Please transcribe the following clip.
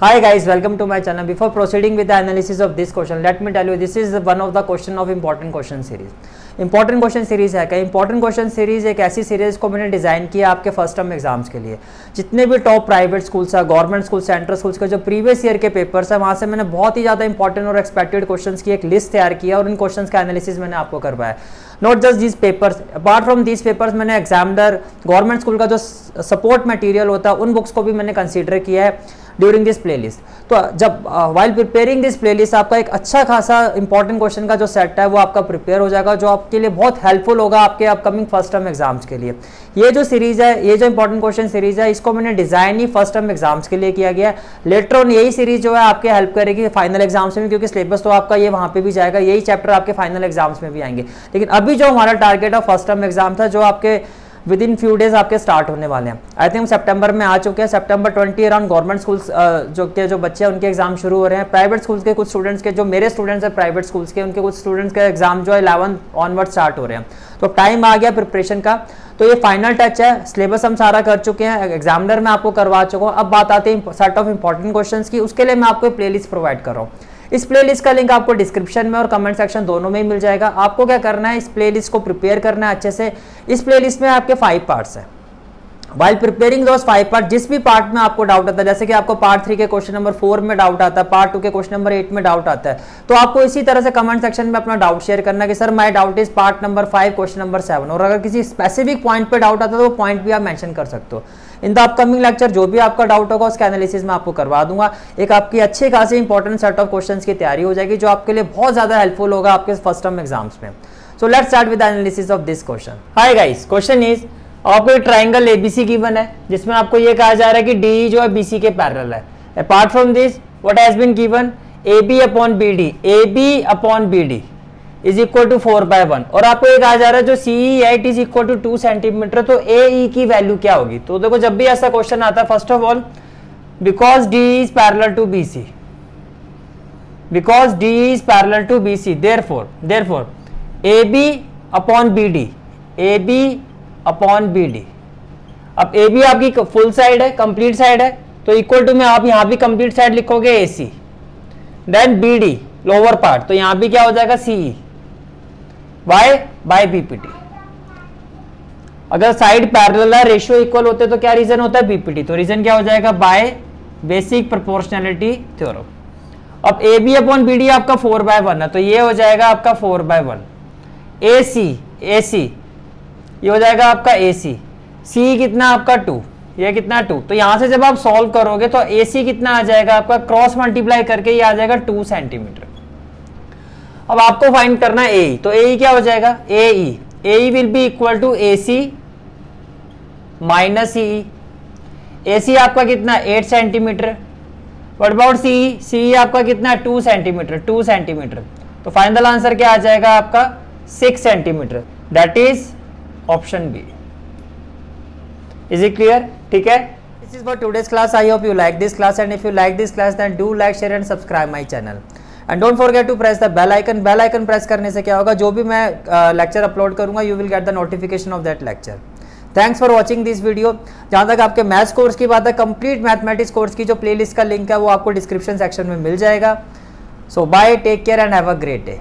Hi guys, welcome to my channel. Before proceeding with the analysis of this question, let me tell you this is one of the question of important question series. Important question series है क्या? Important question series एक ऐसी series को मैंने design किया आपके first term exams के लिए। जितने भी टॉप प्राइवेट स्कूल्स है, गवर्नमेंट स्कूल, सेंट्रल स्कूल्स के जो प्रीवियस ईयर के पेपर्स है, वहां से मैंने बहुत ही ज़्यादा इंपॉर्टेंट और एक्सपेक्टेड क्वेश्चंस की एक लिस्ट तैयार किया और इन क्वेश्चंस का एनालिसिस मैंने आपको करवाया। Not just these papers, apart from these papers मैंने एग्जामिनर, गवर्नमेंट स्कूल का जो सपोर्ट मटेरियल होता है उन बुक्स को भी मैंने कंसीडर किया है ड्यूरिंग दिस प्लेलिस्ट। तो जब वाइल प्रिपेयरिंग दिस प्लेलिस्ट आपका एक अच्छा खासा इंपॉर्टेंट क्वेश्चन का जो सेट है वो आपका प्रिपेयर हो जाएगा, जो आपके लिए बहुत हेल्पफुल होगा आपके अपकमिंग फर्स्ट टर्म एग्जाम्स के लिए। ये जो सीरीज है, ये जो इंपॉर्टेंट क्वेश्चन सीरीज है, इसको मैंने डिजाइन ही फर्स्ट टर्म एग्जाम्स के लिए किया गया है। लेटर ऑन यही सीरीज जो है आपके हेल्प करेगी फाइनल एग्जाम्स में, क्योंकि सिलेबस तो आपका ये वहां पे भी जाएगा, यही चैप्टर आपके फाइनल एग्जाम्स में भी आएंगे। लेकिन अभी जो हमारा टारगेट है फर्स्ट टर्म एग्जाम था, जो आपके विद इन फ्यू डेज आपके स्टार्ट होने वाले हैं। आई थिंक सितंबर में आ चुके हैं, सितंबर 20 अराउंड गवर्नमेंट स्कूल्स जो बच्चे हैं उनके एग्जाम शुरू हो रहे हैं। प्राइवेट स्कूल्स के कुछ स्टूडेंट्स के, जो मेरे स्टूडेंट्स हैं प्राइवेट स्कूल्स के, उनके कुछ स्टूडेंट्स के एग्जाम जो है 11 ऑनवर्ड स्टार्ट हो रहे हैं। तो टाइम आ गया प्रिपरेशन का। तो ये फाइनल टच है, सिलेबस हम सारा कर चुके हैं, एग्जामिनर मैं आपको करवा चुका हूँ। अब बात आती है सेट ऑफ इंपॉर्टेंट क्वेश्चंस की। उसके लिए मैं आपको प्लेलिस्ट प्रोवाइड कर रहा हूँ। इस प्लेलिस्ट का लिंक आपको डिस्क्रिप्शन में और कमेंट सेक्शन दोनों में ही मिल जाएगा। आपको क्या करना है, इस प्लेलिस्ट को प्रिपेयर करना है अच्छे से। इस प्लेलिस्ट में आपके 5 पार्ट्स हैं। While preparing those 5 पार्ट, जिस भी पार्ट में आपको डाउट आता है, जैसे कि आपको पार्ट 3 के क्वेश्चन नंबर 4 में डाउट आता है, पार्ट 2 के क्वेश्चन नंबर 8 में डाउट आता है, तो आपको इसी तरह से कमेंट सेक्शन में अपना डाउट शेयर करना कि sir my doubt is part number 5 question number 7। और अगर किसी स्पेसिफिक पॉइंट पे डाउट आता है तो वो पॉइंट भी आप मेंशन कर सकते हो। इन द अपकमिंग लेक्चर जो भी आपका डाउट होगा उसका एनालिसिस मैं आपको करवा दूंगा। एक आपकी अच्छी खासी इंपॉर्टेंट सेट ऑफ क्वेश्चंस की तैयारी हो जाएगी, जो आपके लिए बहुत ज्यादा हेल्पफुल होगा आपके फर्स्ट टर्म एग्जाम्स में। So let's start with the analysis of this question. Hi guys, question is आपको एक ट्राइंगल एबीसी गिवन है, जिसमें आपको ये कहा जा रहा है कि डी जो है बीसी के पैरेलल है। Apart from this what has been given, AB upon BD is equal to 4/1। और आपको ये कहा जा रहा है जो CE है it is equal to 2 centimetre. तो AE की वैल्यू क्या होगी? तो देखो जब भी ऐसा क्वेश्चन आता है, first of all because D is parallel to BC, therefore AB upon BD। अब AB आपकी फुल साइड है, कंप्लीट साइड है, तो इक्वल टू में आप यहां भी कंप्लीट साइड लिखोगे AC, then BD lower part, तो यहां भी क्या हो जाएगा CE बाय BPT। अगर साइड पैरेलल है, रेशियो इक्वल होते तो क्या रीजन होता है? BPT। तो रीजन क्या हो जाएगा? By basic proportionality theorem. अब AB अपॉन BD आपका 4/1 है, तो ये हो जाएगा आपका 4/1। AC ये हो जाएगा आपका AC। C कितना आपका 2, ये कितना 2। तो यहां से जब आप सॉल्व करोगे तो AC कितना आ जाएगा आपका, क्रॉस मल्टीप्लाई करके ये आ जाएगा 2 सेंटीमीटर। अब आपको फाइंड करना है AE। तो AE क्या हो जाएगा? AE will be equal to AC minus CE। AC आपका कितना 8 centimetre. What about CE? CE आपका कितना 2 सेंटीमीटर। तो फाइनल आंसर क्या आ जाएगा आपका 6 centimetre. That is option B. Is it clear? ठीक है, this is for today's class. I hope you like this class, and if you like this class then do like, share and subscribe my channel, and don't forget to press the bell icon. Bell icon press करने से क्या होगा, जो भी मैं lecture upload करूंगा you will get the notification of that lecture. Thanks for watching this video. जहां तक आपके मैथ्स कोर्स की बात है, कंप्लीट मैथमेटिक्स कोर्स की जो प्लेलिस्ट का लिंक है वो आपको डिस्क्रिप्शन सेक्शन में मिल जाएगा। So bye, take care and have a great day.